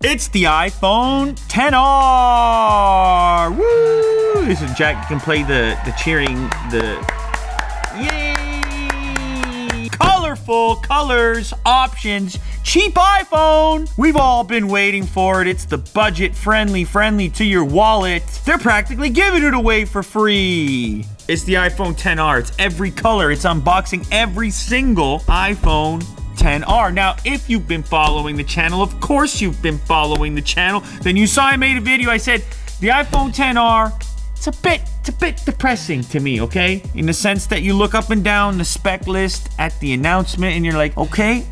It's the iPhone XR. Woo! This is Jack. You can play the cheering, yay! Colorful colors, options, cheap iPhone. We've all been waiting for it. It's the budget friendly to your wallet. They're practically giving it away for free. It's the iPhone XR. It's every color. It's unboxing every single iPhone XR. Now, if you've been following the channel, of course you've been following the channel, then you saw I made a video. I said the iPhone XR, it's a bit depressing to me, okay? In the sense that you look up and down the spec list at the announcement and you're like, okay,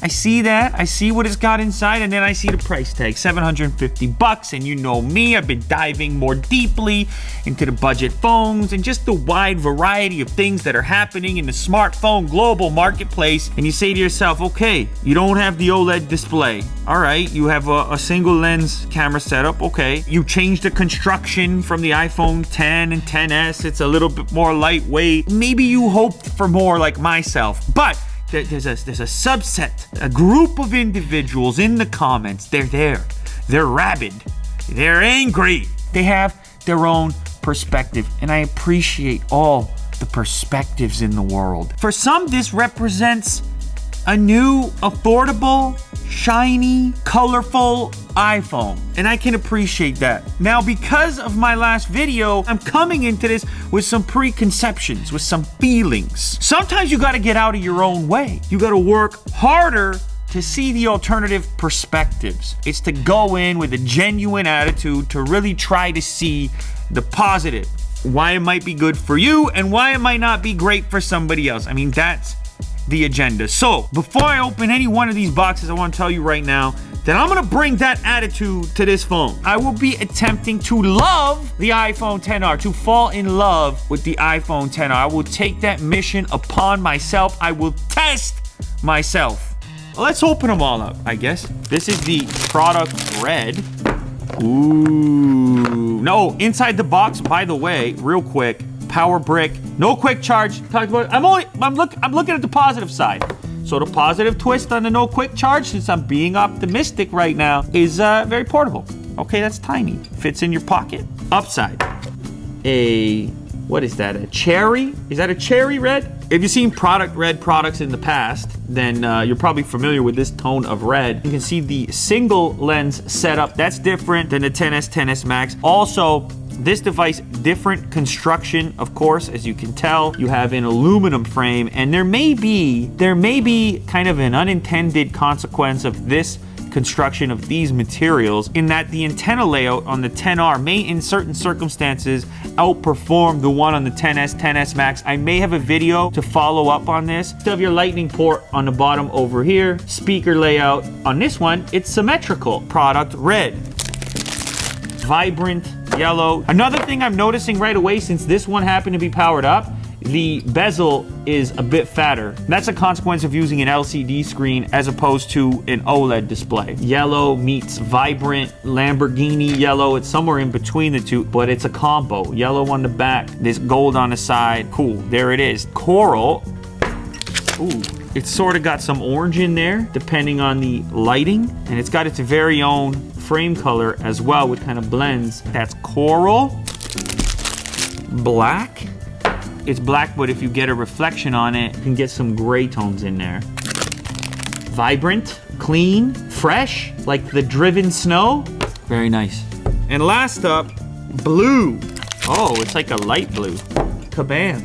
I see that. I see what it's got inside, and then I see the price tag, $750. And you know me, I've been diving more deeply into the budget phones and just the wide variety of things that are happening in the smartphone global marketplace. And you say to yourself, okay, you don't have the OLED display. All right, you have a single lens camera setup, okay. You changed the construction from the iPhone 10 and 10s. It's a little bit more lightweight. Maybe you hoped for more like myself, but there's a subset, a group of individuals in the comments. They're there. They're rabid. They're angry. They have their own perspective, and I appreciate all the perspectives in the world. For some, this represents a new, affordable, shiny, colorful iPhone, and I can appreciate that. Now, because of my last video, I'm coming into this with some preconceptions, with some feelings. Sometimes you gotta get out of your own way. You gotta work harder to see the alternative perspectives. It's to go in with a genuine attitude to really try to see the positive. Why it might be good for you and why it might not be great for somebody else. I mean, that's the agenda. So before I open any one of these boxes, I want to tell you right now that I'm gonna bring that attitude to this phone. I will be attempting to love the iPhone XR, to fall in love with the iPhone XR. I will take that mission upon myself. I will test myself. Well, let's open them all up, I guess. This is the product red. Ooh. No, inside the box, by the way, real quick, power brick, no quick charge. Talked about it. I'm looking at the positive side. So the positive twist on the no quick charge, since I'm being optimistic right now, is very portable. Okay, that's tiny. Fits in your pocket. Upside, what is that? A cherry? Is that a cherry red? If you've seen product red products in the past, then you're probably familiar with this tone of red. You can see the single lens setup. That's different than the 10s, 10s Max. Also, this device, different construction, of course, as you can tell. You have an aluminum frame, and there may be kind of an unintended consequence of this construction of these materials in that the antenna layout on the XR may, in certain circumstances, outperform the one on the 10s, 10s Max. I may have a video to follow up on this. You have your lightning port on the bottom over here. Speaker layout on this one, it's symmetrical. Product red. Vibrant yellow. Another thing I'm noticing right away, since this one happened to be powered up, the bezel is a bit fatter. That's a consequence of using an LCD screen as opposed to an OLED display. Yellow meets vibrant Lamborghini yellow. It's somewhere in between the two, but it's a combo. Yellow on the back, this gold on the side. Cool, there it is. Coral. Ooh, it's sort of got some orange in there, depending on the lighting, and it's got its very own frame color as well, which kind of blends. That's coral. Black. It's black, but if you get a reflection on it, you can get some gray tones in there. Vibrant, clean, fresh, like the driven snow. Very nice. And last up, blue. Oh, it's like a light blue. Kabam.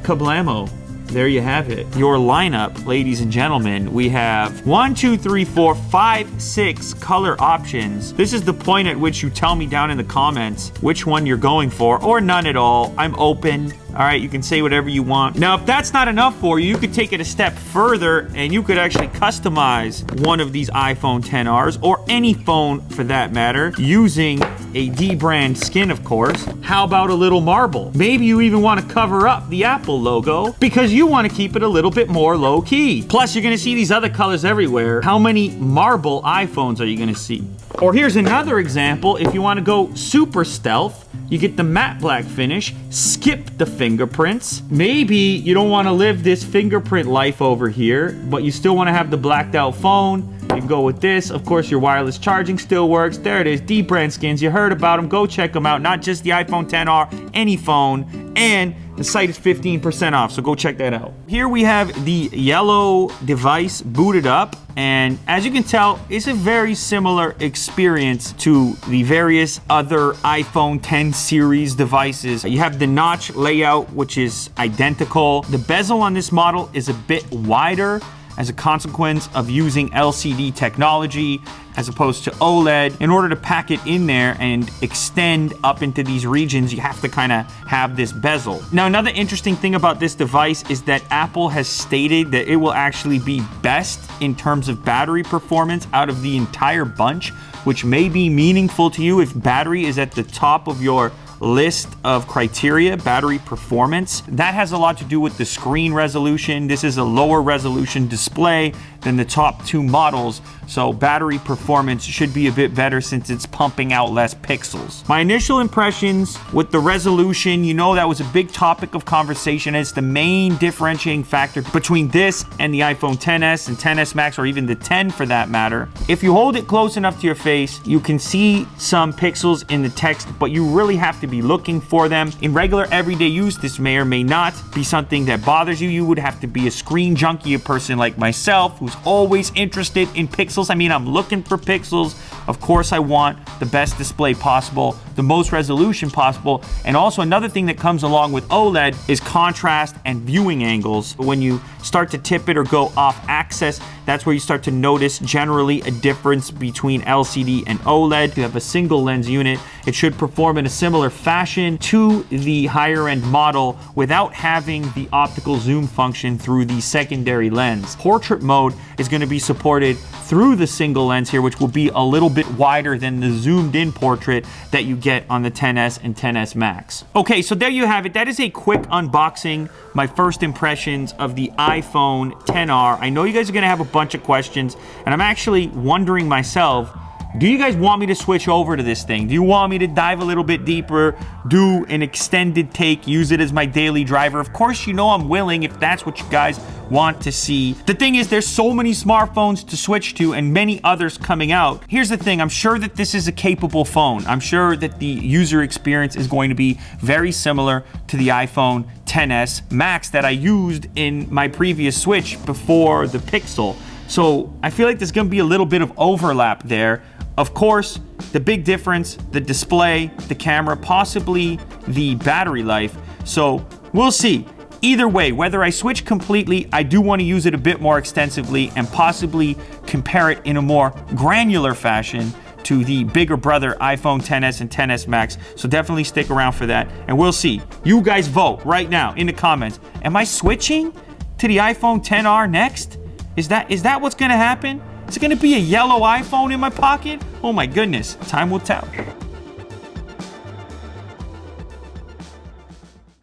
Kablamo. There you have it. Your lineup, ladies and gentlemen. We have 1, 2, 3, 4, 5, 6 color options. This is the point at which you tell me down in the comments which one you're going for, or none at all. I'm open. All right, you can say whatever you want. Now, if that's not enough for you, you could take it a step further and you could actually customize one of these iPhone XRs, or any phone for that matter, using a D-brand skin, of course. How about a little marble? Maybe you even want to cover up the Apple logo because you want to keep it a little bit more low-key. Plus, you're going to see these other colors everywhere. How many marble iPhones are you going to see? Or here's another example. If you want to go super stealth, you get the matte black finish, skip the fingerprints. Maybe you don't want to live this fingerprint life over here, but you still want to have the blacked out phone. You can go with this. Of course, your wireless charging still works. There it is, Dbrand skins. You heard about them. Go check them out. Not just the iPhone XR, any phone. And the site is 15% off, so go check that out. Here we have the yellow device booted up, and as you can tell, it's a very similar experience to the various other iPhone X series devices. You have the notch layout, which is identical. The bezel on this model is a bit wider as a consequence of using LCD technology as opposed to OLED. In order to pack it in there and extend up into these regions, you have to kind of have this bezel. Now, another interesting thing about this device is that Apple has stated that it will actually be best in terms of battery performance out of the entire bunch, which may be meaningful to you if battery is at the top of your list of criteria, battery performance. That has a lot to do with the screen resolution. This is a lower resolution display than the top two models, so battery performance should be a bit better since it's pumping out less pixels. My initial impressions with the resolution, you know, that was a big topic of conversation. It's the main differentiating factor between this and the iPhone XS and XS Max, or even the 10 for that matter. If you hold it close enough to your face, you can see some pixels in the text, but you really have to be looking for them. In regular everyday use, this may or may not be something that bothers you. You would have to be a screen junkie, a person like myself who's always interested in pixels. I mean, I'm looking for pixels. Of course, I want the best display possible, the most resolution possible. And also another thing that comes along with OLED is contrast and viewing angles. When you start to tip it or go off axis, that's where you start to notice generally a difference between LCD and OLED. You have a single lens unit. It should perform in a similar fashion to the higher end model without having the optical zoom function through the secondary lens. Portrait mode is going to be supported through the single lens here, which will be a little bit wider than the zoomed in portrait that you get on the XS and XS Max. Okay, so there you have it. That is a quick unboxing, my first impressions of the iPhone XR. I know you guys are gonna have a bunch of questions, and I'm actually wondering myself, do you guys want me to switch over to this thing? Do you want me to dive a little bit deeper, do an extended take, use it as my daily driver? Of course, you know I'm willing if that's what you guys want to see. The thing is, there's so many smartphones to switch to and many others coming out. Here's the thing, I'm sure that this is a capable phone. I'm sure that the user experience is going to be very similar to the iPhone XS Max that I used in my previous switch before the Pixel. So I feel like there's gonna be a little bit of overlap there. Of course, the big difference, the display, the camera, possibly the battery life. So we'll see. Either way, whether I switch completely, I do want to use it a bit more extensively and possibly compare it in a more granular fashion to the bigger brother iPhone XS and XS Max. So definitely stick around for that, and we'll see. You guys vote right now in the comments. Am I switching to the iPhone XR next? Is that what's gonna happen? Is it gonna be a yellow iPhone in my pocket? Oh my goodness, time will tell.